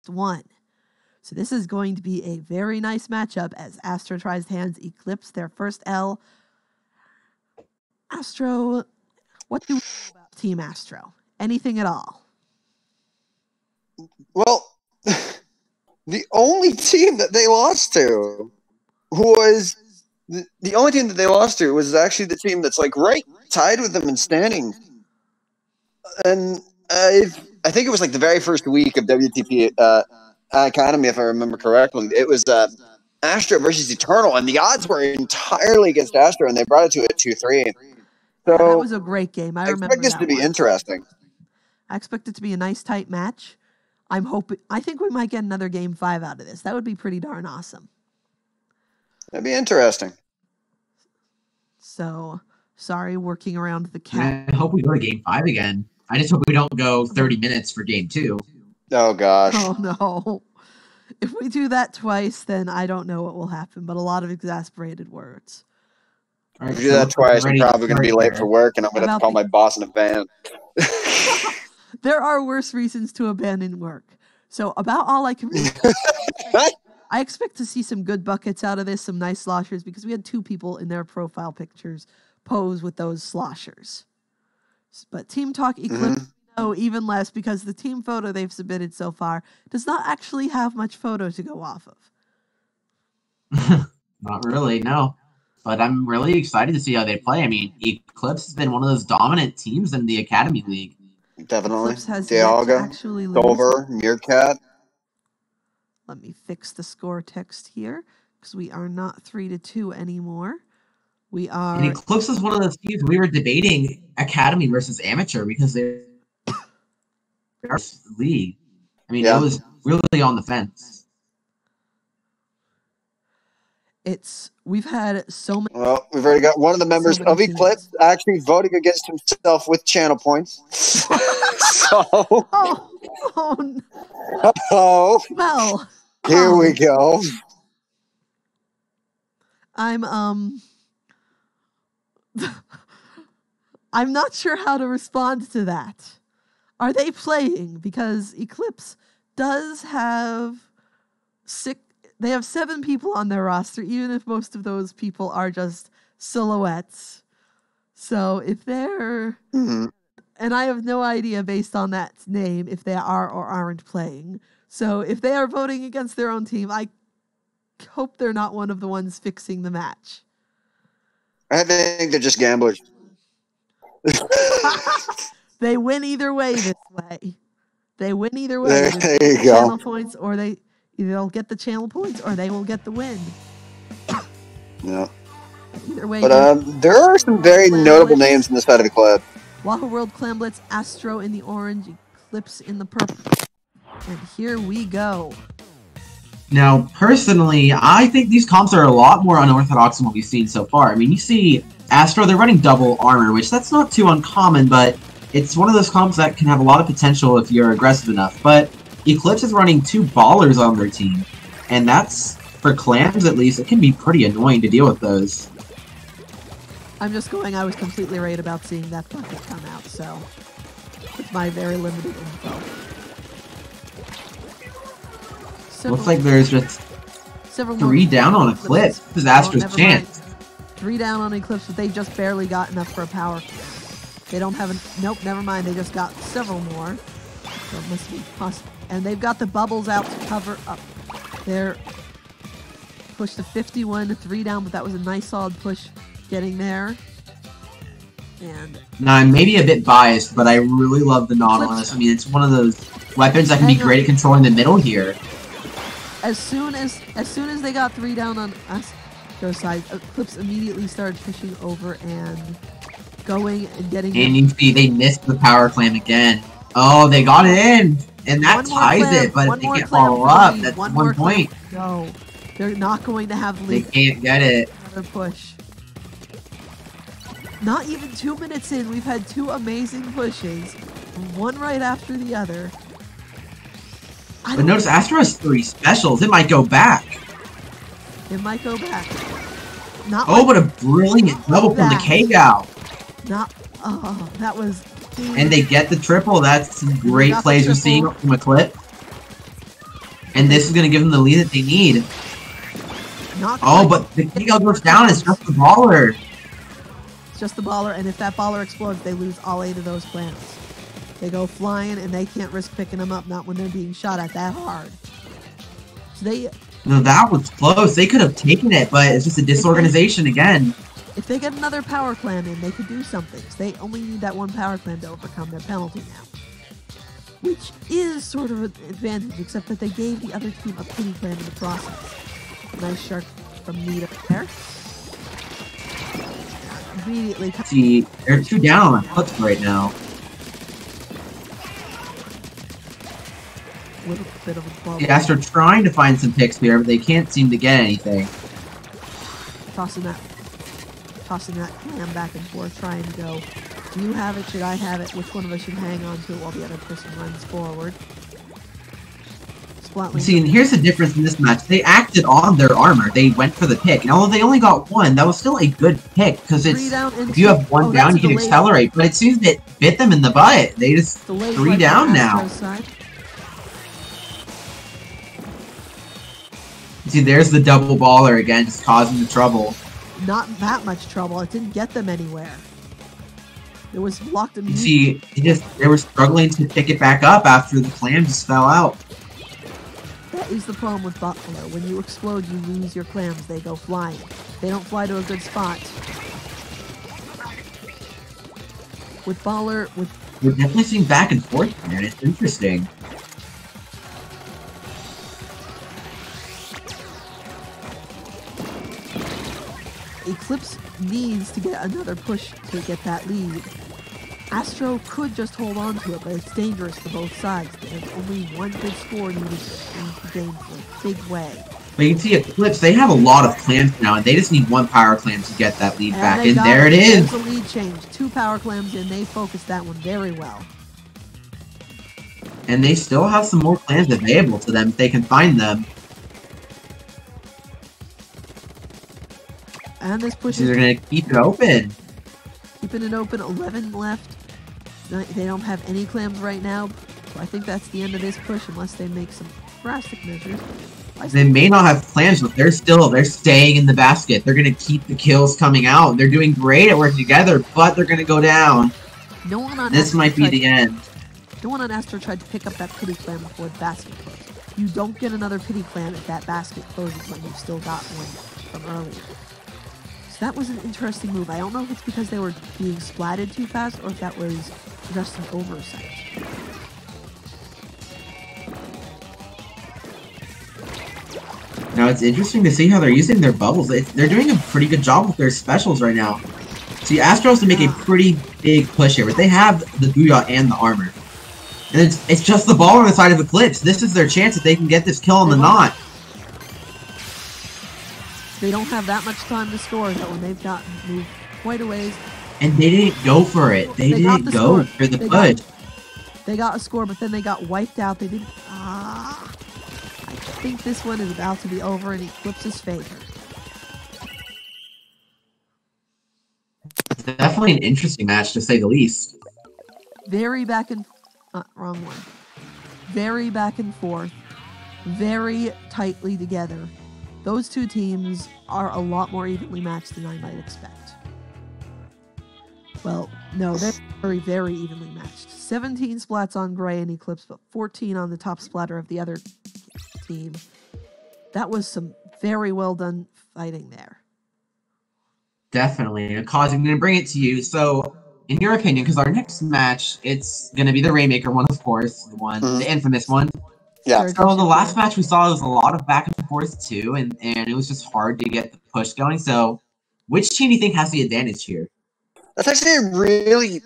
1. So this is going to be a very nice matchup as Astro tries to hand Eclipse their first L. Astro, what do we know about Team Astro? Anything at all? Well, the only team that they lost to was the only team that they lost to was actually the team that's like right tied with them in standing. And I think it was like the very first week of WTP Academy, if I remember correctly. It was Astro versus Eternal, and the odds were entirely against Astro, and they brought it to a 2-3. So yeah, that was a great game. I remember expect this to be interesting. I expect it to be a nice tight match. I think we might get another game 5 out of this. That would be pretty darn awesome. That'd be interesting. So, sorry, working around the cat. I hope we go to game 5 again. I just hope we don't go 30 minutes for game 2. Oh, gosh. Oh, no. If we do that twice, then I don't know what will happen, but a lot of exasperated words. Right, if you do that twice, I'm probably going to be late for work, and I'm going to have to call my boss in a van. There are worse reasons to abandon work. So about all I can really I expect to see some good buckets out of this, some nice sloshers, because we had 2 people in their profile pictures pose with those sloshers. But Team Talk Eclipse, even less, because the team photo they've submitted so far does not actually have much photo to go off of. Not really, no. But I'm really excited to see how they play. I mean, Eclipse has been one of those dominant teams in the Academy League. Definitely. Eclipse has Dialga, Silver, Meerkat. Let me fix the score text here, because we are not 3-2 anymore. We are. And Eclipse is one of those teams we were debating Academy versus Amateur because they're league. I mean, it was really on the fence. We've had so many. Well, we've already got one of the members of Eclipse actually voting against himself with channel points. So. Oh. Well. Here we go. I'm not sure how to respond to that. Are they playing? Because Eclipse does have 7 people on their roster, even if most of those people are just silhouettes. So if they're... And I have no idea based on that name if they are or aren't playing. So if they are voting against their own team, I hope they're not one of the ones fixing the match. I think they're just gamblers. They win either way this way. They win either way. There you go. Channel points, or they'll get the channel points, or they will get the win. Yeah. Either way. But there are some very notable names in this side of the club. Wahoo World Clan Blitz, Astro in the orange, Eclipse in the purple. And here we go. Now, personally, I think these comps are a lot more unorthodox than what we've seen so far. I mean, you see Astro, they're running double armor, which that's not too uncommon, but it's one of those comps that can have a lot of potential if you're aggressive enough. But Eclipse is running 2 ballers on their team, and that's, for clans at least, it can be pretty annoying to deal with those. I was completely right about seeing that bucket come out, so with my very limited info. Looks like there's just 3 down on Eclipse. This is Astro's chance. 3 down on Eclipse, but they just barely got enough for a power. They don't have nope, never mind. They just got several more. So it must be possible. And they've got the bubbles out to cover up. They're pushed to 51 to 3 down, but that was a nice solid push getting there. And now, I'm maybe a bit biased, but I really love the Nautilus. I mean, it's one of those weapons that can be great at controlling the middle here. As soon as they got 3 down on Astro's side, Eclipse immediately started pushing over and going and getting. And you see, they missed the power clam again. Oh, they got it in, and that ties it. But if they can't follow up, that's 1 point. No, they're not going to have lead. They can't get it. Another push. Not even 2 minutes in, we've had 2 amazing pushes, one right after the other. But notice Astro has 3 specials. It might go back. It might go back. Not but a brilliant double from the K-Gal. That was... And they get the triple. That's some great plays we're seeing from Eclipse. And this is going to give them the lead that they need. But the KO goes down. It's just the baller. It's just the baller, and if that baller explodes, they lose all 8 of those clams. They go flying, and they can't risk picking them up, not when they're being shot at that hard. So no, that was close. They could have taken it, but it's just a disorganization again. If they get another power clam in, they could do something. They only need that one power clam to overcome their penalty now. Which is sort of an advantage, except that they gave the other team a pity clam in the process. Nice shark from Nita there. Immediately. See, they're 2 down on Eclipse right now. A little bit of a bubble. The Astro trying to find some picks here, but they can't seem to get anything. Tossing that clam back and forth, trying to go, do you have it, should I have it, which one of us should hang on to it while the other person runs forward. See, and here's the difference in this match. They acted on their armor. They went for the pick. And although they only got 1, that was still a good pick, because it's if you have 1 down, you can accelerate. But it seems that it bit them in the butt. They just 3 down now. See, there's the double baller again, just causing the trouble. Not that much trouble. It didn't get them anywhere. It was blocked immediately. See, they were struggling to pick it back up after the clam just fell out. That is the problem with baller. When you explode, you lose your clams. They go flying. They don't fly to a good spot. With baller, we're definitely seeing back and forth here, and it's interesting. Eclipse needs to get another push to get that lead. Astro could just hold on to it, but it's dangerous for both sides. There's only 1 good score needed to gain for a big way. But you can see Eclipse, they have a lot of clams now, and they just need 1 power clam to get that lead back. And there it is! There's a lead change. 2 power clams in, they focused that one very well. And they still have some more clams available to them if they can find them. And this push they're going to keep it open. Keeping it open, 11 left. They don't have any clams right now, so I think that's the end of this push unless they make some drastic measures. They may not have clams, but they're staying in the basket. They're going to keep the kills coming out. They're doing great at working together, but they're going to go down. This might be the end. No one on Astro tried to pick up that pity clam before the basket closed. You don't get another pity clam if that basket closes when you've still got one from earlier. So that was an interesting move. I don't know if it's because they were being splatted too fast or if that was just an oversight. Now it's interesting to see how they're using their bubbles. They're doing a pretty good job with their specials right now. See, Astro has to make a pretty big push here, but they have the Booyah and the armor. And it's just the ball on the side of Eclipse. This is their chance if they can get this kill on the knot. They don't have that much time to score, though, and they've gotten moved quite a ways. And they didn't go for it. They didn't go for the push. They got a score, but then they got wiped out. They didn't... I think this one is about to be over in Eclipse's favor. It's definitely an interesting match, to say the least. Very back and... wrong one. Very back and forth. Very tightly together. Those two teams are a lot more evenly matched than I might expect. Well, no, they're very, very evenly matched. 17 splats on Gray and Eclipse, but 14 on the top splatter of the other team. That was some very well done fighting there. Definitely. Cause I'm going to bring it to you. So, in your opinion, because our next match, it's going to be the Rainmaker one, of course, the infamous one. Yeah. So the last match we saw was a lot of back and forth too, and it was just hard to get the push going. So, which team do you think has the advantage here? That's actually really,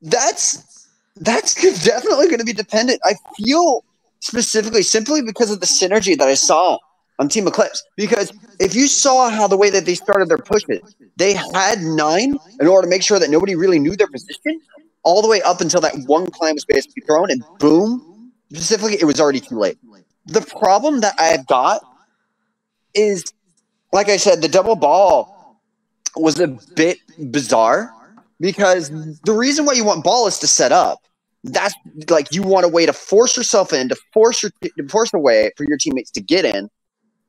that's definitely going to be dependent. I feel specifically simply because of the synergy that I saw on Team Eclipse. Because if you saw how the way that they started their pushes, they had 9 in order to make sure that nobody really knew their position, all the way up until that one climb was basically thrown, and boom. Specifically, it was already too late. The problem that I've got is, like I said, the double ball was a bit bizarre because the reason why you want ball is to set up. that's like you want a way to force yourself in, to force a way for your teammates to get in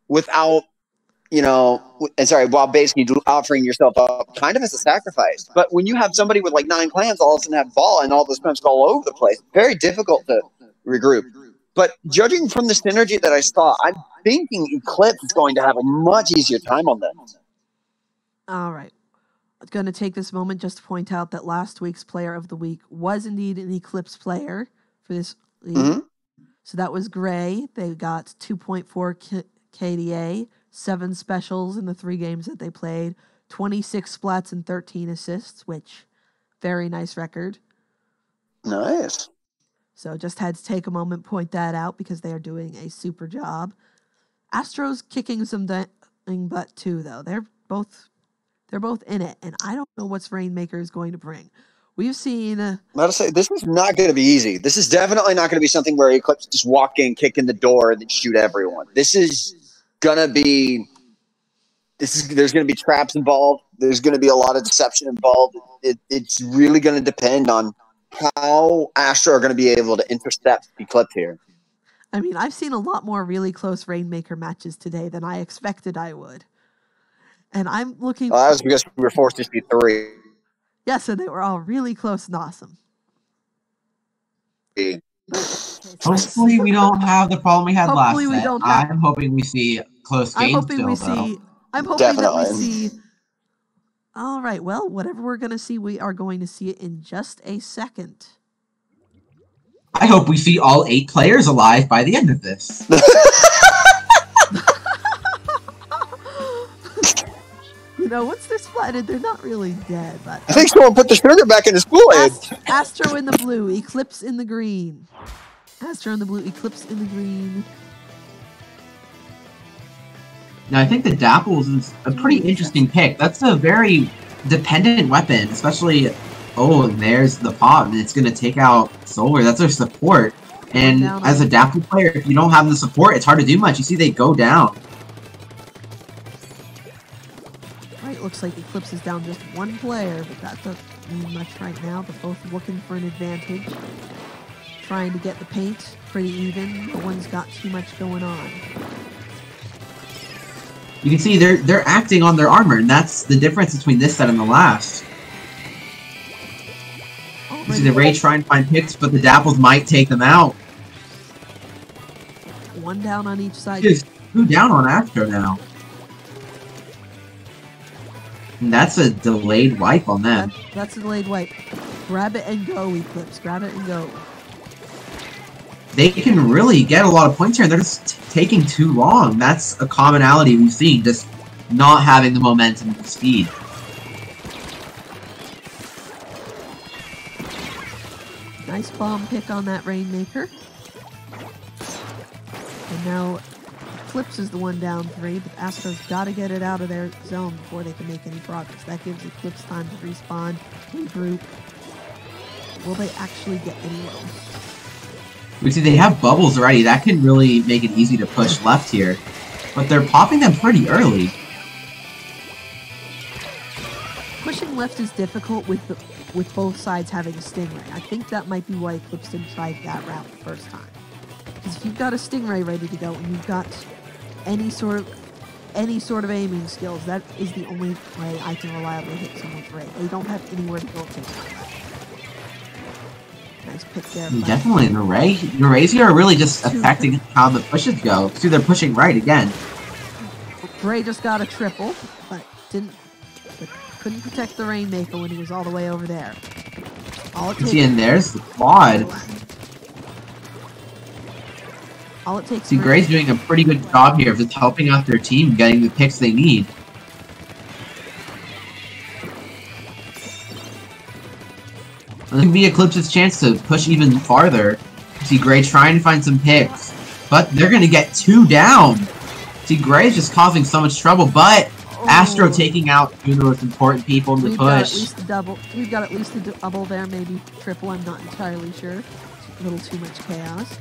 without, while basically offering yourself up kind of as a sacrifice. But when you have somebody with like 9 clans all of a sudden have ball and all those clans go all over the place, very difficult to regroup. But judging from the synergy that I saw, I'm thinking Eclipse is going to have a much easier time on this. All right. I'm going to take this moment just to point out that last week's Player of the Week was indeed an Eclipse player for this league. Mm-hmm. So that was Gray. They got 2.4 KDA, 7 specials in the 3 games that they played, 26 splats and 13 assists, which, very nice record. Nice. So just had to take a moment, point that out, because they are doing a super job. Astro's kicking some butt too, though. They're both in it, and I don't know what's Rainmaker is going to bring. We've seen... I'm about to say, this is not going to be easy. This is definitely not going to be something where Eclipse just walk in, kick in the door, and then shoot everyone. This is going to be... There's going to be traps involved. There's going to be a lot of deception involved. It's really going to depend on how Astro are going to be able to intercept Eclipse here. I mean, I've seen a lot more really close Rainmaker matches today than I expected I would. And I'm looking... that was because we were forced to see 3. Yeah, so they were all really close and awesome. Hopefully we don't have the problem we had last set. I'm hoping we see close games I'm hoping that we see... All right, well, whatever we're going to see, we are going to see it in just a second. I hope we see all 8 players alive by the end of this. Once they're splatted, they're not really dead. But I think someone put the sugar back in his Kool-Aid. Astro in the blue, Eclipse in the green. Astro in the blue, Eclipse in the green. Now, I think the Dapples is a pretty interesting pick. That's a very dependent weapon, especially... Oh, and there's the pop, and it's going to take out Solar. That's their support. And as a Dapple player, if you don't have the support, it's hard to do much. You see, they go down. Right, looks like Eclipse is down just 1 player, but that doesn't mean much right now. They're both looking for an advantage. Trying to get the paint pretty even. No one's got too much going on. You can see they're acting on their armor, and that's the difference between this set and the last. You see the Ray trying to find picks, but the Dapples might take them out. 1 down on each side. Just 2 down on Astro now. And that's a delayed wipe on them. That's a delayed wipe. Grab it and go, Eclipse. Grab it and go. They can really get a lot of points here, and they're just taking too long. That's a commonality we've seen, just not having the momentum and the speed. Nice bomb pick on that Rainmaker. And now Eclipse is the one down 3, but Astro's got to get it out of their zone before they can make any progress. That gives Eclipse time to respawn, regroup. Will they actually get anywhere? We see they have bubbles already. That can really make it easy to push left here. But they're popping them pretty early. Pushing left is difficult with both sides having a Stingray. I think that might be why Eclipse didn't try that route the first time. Because if you've got a Stingray ready to go and you've got any sort of aiming skills, that is the only way I can reliably hit someone's Ray. They don't have anywhere to go take that. Nice pick there. Definitely, the Rays here are really just affecting how the pushes go. See, they're pushing right again. Ray just got a triple, but couldn't protect the Rainmaker when he was all the way over there. All it takes. See, and there's the quad. All it takes. See, Gray's doing a pretty good job here of just helping out their team, getting the picks they need. It can be Eclipse's chance to push even farther. See, Gray trying to find some picks, but they're going to get 2 down. See, Gray's just causing so much trouble, but Astro taking out 2 of the most important people in the push. We've got at least a double there, maybe triple, I'm not entirely sure. A little too much chaos.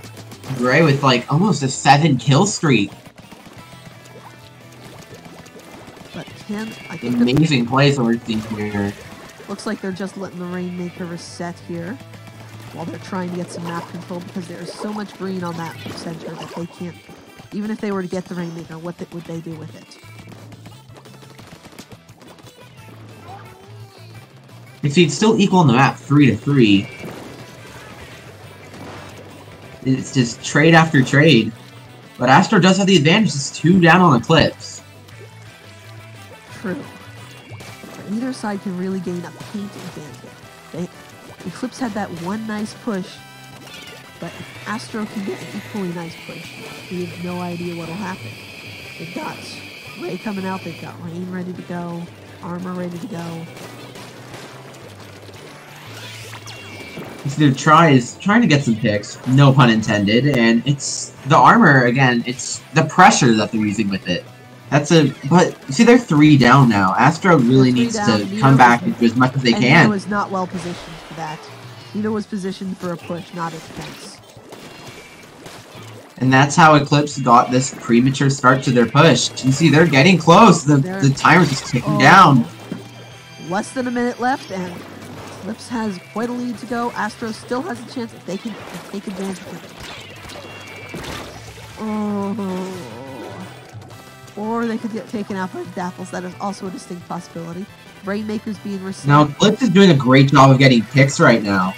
Gray with like almost a 7 kill streak. But I think amazing plays that we're seeing here. Looks like they're just letting the Rainmaker reset here. while they're trying to get some map control because there is so much green on that center that they can't. Even if they were to get the Rainmaker, what would they do with it? You see, it's still equal on the map, 3-3. It's just trade after trade. But Astro does have the advantage. It's 2 down on Eclipse. True. But neither side can really gain a paint advantage. Eclipse had that one nice push, but Astro can get an equally nice push. We have no idea what'll happen. They've got Ray coming out, they've got Rain ready to go, Armor ready to go. They're trying to get some picks, no pun intended, and it's the armor again. It's the pressure that they're using with it. But see, they're 3 down now. Astro really needs to come back and do as much as they can. Nito is not well positioned for that. Nito was positioned for a push, not a defense. And that's how Eclipse got this premature start to their push. You see, they're getting close. The timer's just ticking down. Less than a minute left, and Eclipse has quite a lead to go. Astro still has a chance if they can take advantage of it. Oh. Or they could get taken out by Dapples. That is also a distinct possibility. Rainmaker's being received. Now, Eclipse is doing a great job of getting picks right now.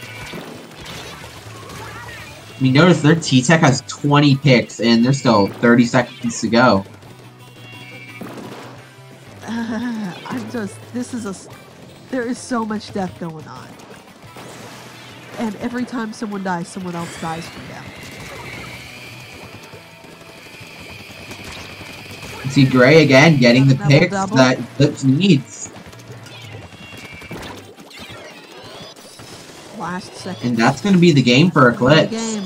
I mean, notice their T-Tech has 20 picks, and there's still 30 seconds to go. There is so much death going on. And every time someone dies, someone else dies from them. You see Gray again getting the picks that Eclipse needs. Last second. And that's going to be the game for Eclipse.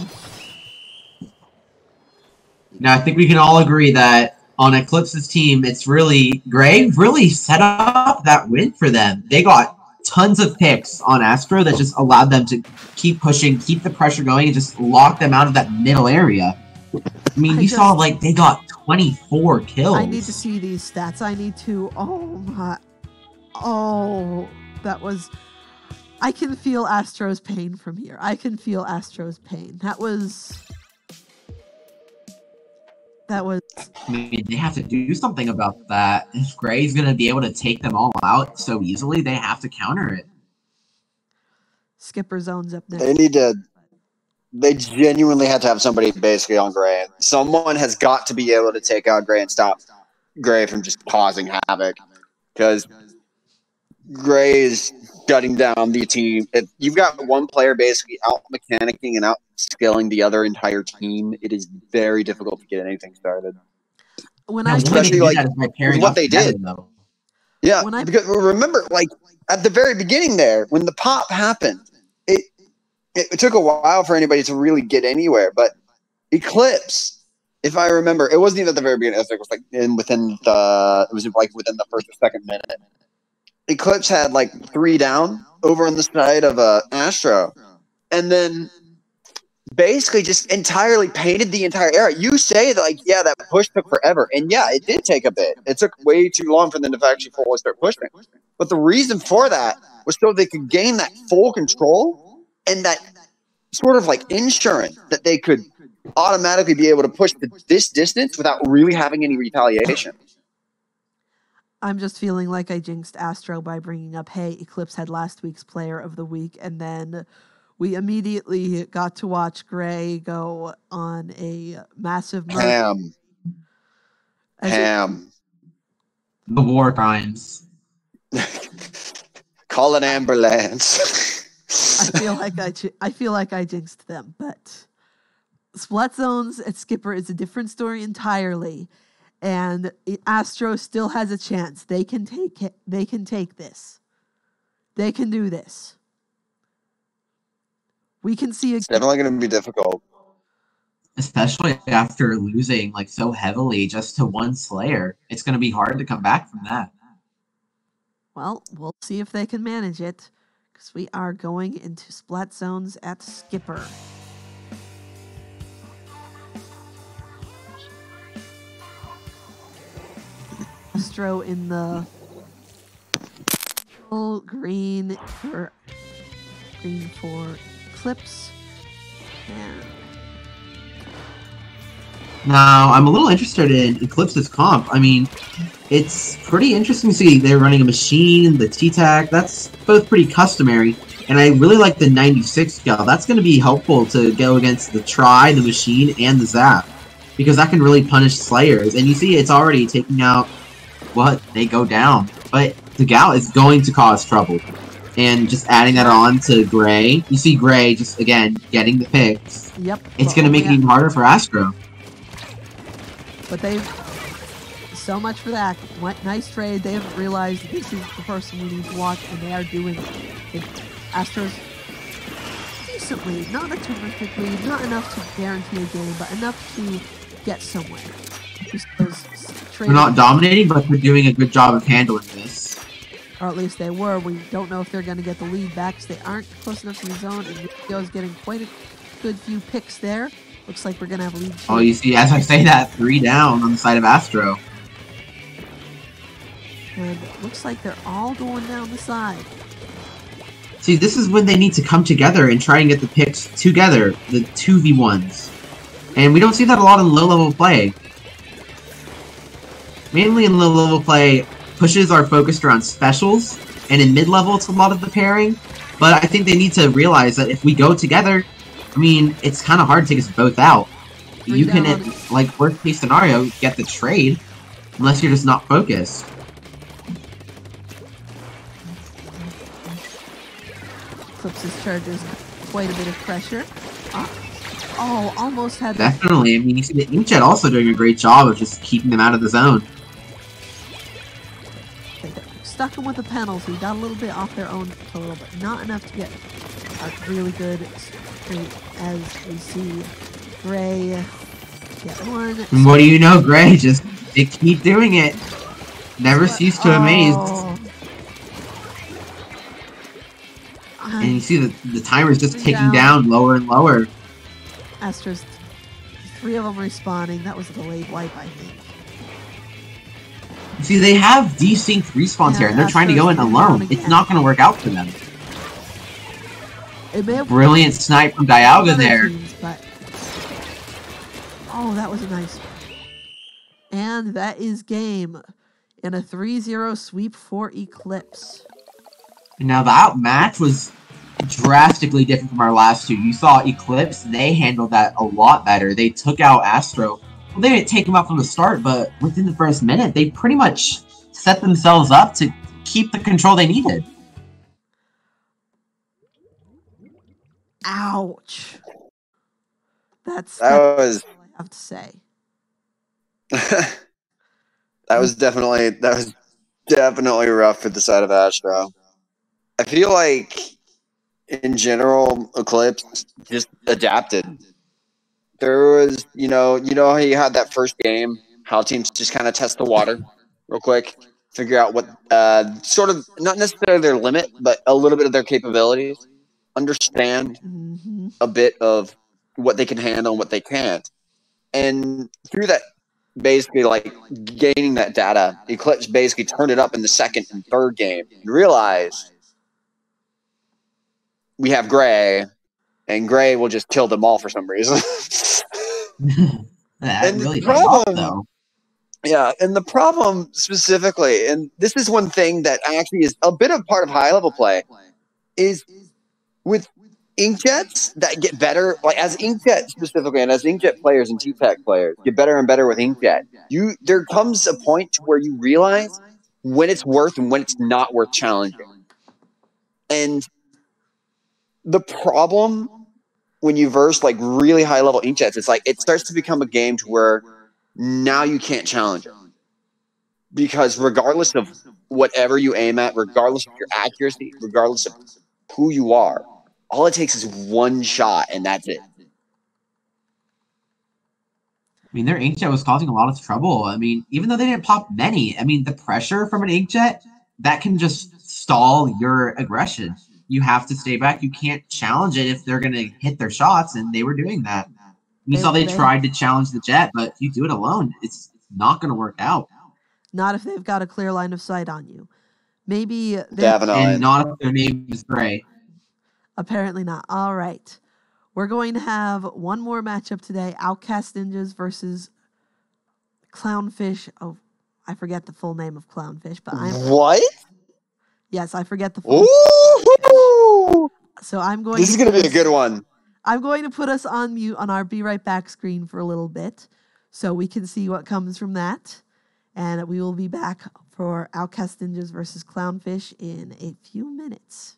Now, I think we can all agree that on Eclipse's team, it's really... Gray really set up that win for them. They got tons of picks on Astro that just allowed them to keep pushing, keep the pressure going, and just lock them out of that middle area. I mean, you saw, like, they got 24 kills. I need to see these stats. I need to... Oh, my... Oh, that was... I can feel Astro's pain from here. I can feel Astro's pain. That was... I mean, they have to do something about that. If Gray's going to be able to take them all out so easily, they have to counter it. Skipper zones up next. They genuinely had to have somebody basically on Gray. Someone has got to be able to take out Gray and stop Gray from just causing havoc. Because Gray is shutting down the team. If you've got one player basically out mechanicking and out skilling the other entire team, it is very difficult to get anything started. Especially like what they did. Though. Yeah, because remember, like at the very beginning there, when the pop happened, it took a while for anybody to really get anywhere. But Eclipse, if I remember, it wasn't even at the very beginning. It was like within the first or second minute. Eclipse had like 3 down over on the side of Astro, and then basically just entirely painted the entire area. You say that, like, yeah, that push took forever, and yeah, it did take a bit. It took way too long for them to actually fully start pushing. But the reason for that was so they could gain that full control and that sort of like insurance that they could automatically be able to push to this distance without really having any retaliation. I'm just feeling like I jinxed Astro by bringing up, hey, Eclipse had last week's Player of the Week, and then we immediately got to watch Gray go on a massive murder. Ham. The war crimes. Call an ambulance. I feel like I jinxed them, but Splat Zones at Skipper is a different story entirely. And Astro still has a chance. They can take it. They can take this. They can do this. We can see. It's definitely going to be difficult, especially after losing like so heavily just to one Slayer. It's going to be hard to come back from that. Well, we'll see if they can manage it, because we are going into Splat Zones at Skipper. Astro in the green for Eclipse. And Now, I'm a little interested in Eclipse's comp. I mean, it's pretty interesting to see they're running a machine, the T-Tac, that's both pretty customary. And I really like the 96 scale. That's going to be helpful to go against the Try, the Machine, and the Zap. Because that can really punish Slayers. And you see it's already taking out what they go down. But the Gal is going to cause trouble. And just adding that on to Gray. You see Gray just, again, getting the picks. yep. It's going to make it even harder for Astro. But they've... So much for that. Nice trade. They haven't realized this is the person we need to watch, and they are doing it. Astro's decently, not a terrific lead, not enough to guarantee a game, but enough to get somewhere. Just those They're not dominating, but they're doing a good job of handling this. Or at least they were. We don't know if they're going to get the lead back because they aren't close enough to the zone, and Rio's getting quite a good few picks there. Looks like we're going to have a lead. Oh, you see, as I say that, 3 down on the side of Astro. And it looks like they're all going down the side. See, this is when they need to come together and try and get the picks together, the 2v1s. And we don't see that a lot in low-level play. Mainly in low-level play, pushes are focused around specials, and in mid-level it's a lot of the pairing. But I think they need to realize that if we go together, I mean, it's kind of hard to take us both out. You can, like, worst-case scenario, get the trade, unless you're just not focused. Eclipse's charges quite a bit of pressure. Oh, almost had... Definitely. I mean, you see the Inkjet also doing a great job of just keeping them out of the zone. They stuck him with the penalty. Got a little bit off their own total, but not enough to get a really good straight as we see Gray get one. And what do you know, Gray? Just they keep doing it. Never cease to amaze. And you see the timer's just ticking down lower and lower. Astro's 3 of them respawning. That was a delayed wipe, I think. See, they have desynced respawns here, and they're trying to go in alone. It's not going to work out for them. It may have Brilliant snipe from Dialga there. Teams, but... Oh, that was a nice one. And that is game in a 3-0 sweep for Eclipse. Now, that match was drastically different from our last 2. You saw Eclipse, they handled that a lot better. They took out Astro. Well, they didn't take him out from the start, but within the first minute, they pretty much set themselves up to keep the control they needed. Ouch. That's That was all I have to say. that was definitely rough for the side of Astro. I feel like in general, Eclipse just adapted. There was, you know how you had that first game, how teams just kind of test the water real quick, figure out what sort of not necessarily their limit, but a little bit of their capabilities, understand a bit of what they can handle and what they can't. And through that, basically like gaining that data, Eclipse basically turned it up in the second and third game and realized we have Gray, and Gray will just kill them all for some reason. And really the problem, though. Yeah, and the problem specifically, and this is one thing that actually is a bit of part of high-level play, is with Inkjets that get better, like as Inkjet specifically, and as Inkjet players and T-Tech players get better and better with Inkjet, there comes a point where you realize when it's worth and when it's not worth challenging. And the problem when you verse like really high level inkjets, it's like it starts to become a game to where now you can't challenge it. Because regardless of whatever you aim at, regardless of your accuracy, regardless of who you are, all it takes is one shot and that's it. I mean, their inkjet was causing a lot of trouble. I mean, even though they didn't pop many, I mean, the pressure from an inkjet, that can just stall your aggression. You have to stay back. You can't challenge it if they're going to hit their shots, and they were doing that. You saw they tried to challenge the jet, but if you do it alone, it's not going to work out. Not if they've got a clear line of sight on you. Maybe definitely, and not if their name is Gray. Apparently not. All right. We're going to have one more matchup today. Outcast Ninjas versus Clownfish. Oh, I forget the full name of Clownfish, but What? Yes, I forget the full Ooh! So I'm going This is going to be a good one. I'm going to put us on mute on our Be Right Back screen for a little bit so we can see what comes from that. And we will be back for Outcast Ninjas versus Clownfish in a few minutes.